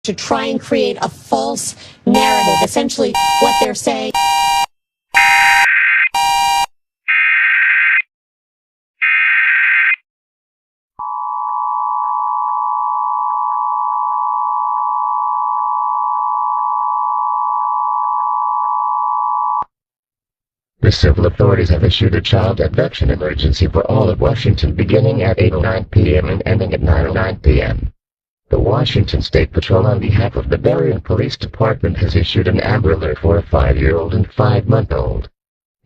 to try and create a false narrative. Essentially, what they're saying. The civil authorities have issued a child abduction emergency for all of Washington beginning at 8:09 p.m. and ending at 9:09 p.m. The Washington State Patrol on behalf of the Berrien Police Department has issued an Amber Alert for a 5-year-old and 5-month-old.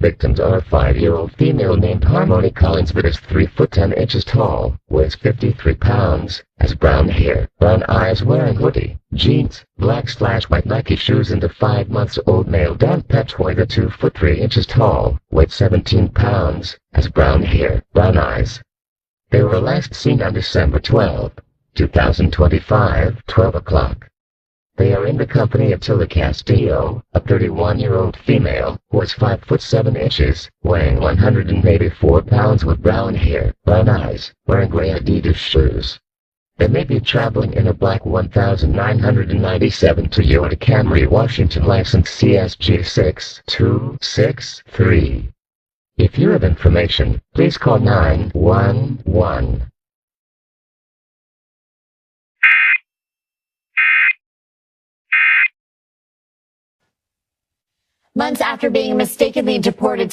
Victims are a 5-year-old female named Harmony Collins that is 3 foot 10 inches tall, weighs 53 pounds, has brown hair, brown eyes, wearing hoodie, jeans, black/white Nike shoes, and a 5-month-old male Dan Petway that 2 foot 3 inches tall, weighs 17 pounds, has brown hair, brown eyes. They were last seen on December 12, 2025, 12 o'clock. They are in the company of Tilly Castillo, a 31-year-old female, who is 5 foot 7 inches, weighing 184 pounds with brown hair, brown eyes, wearing gray Adidas shoes. They may be traveling in a black 1997 Toyota Camry, Washington license CSG 6263. If you have information, please call 911. Months after being mistakenly deported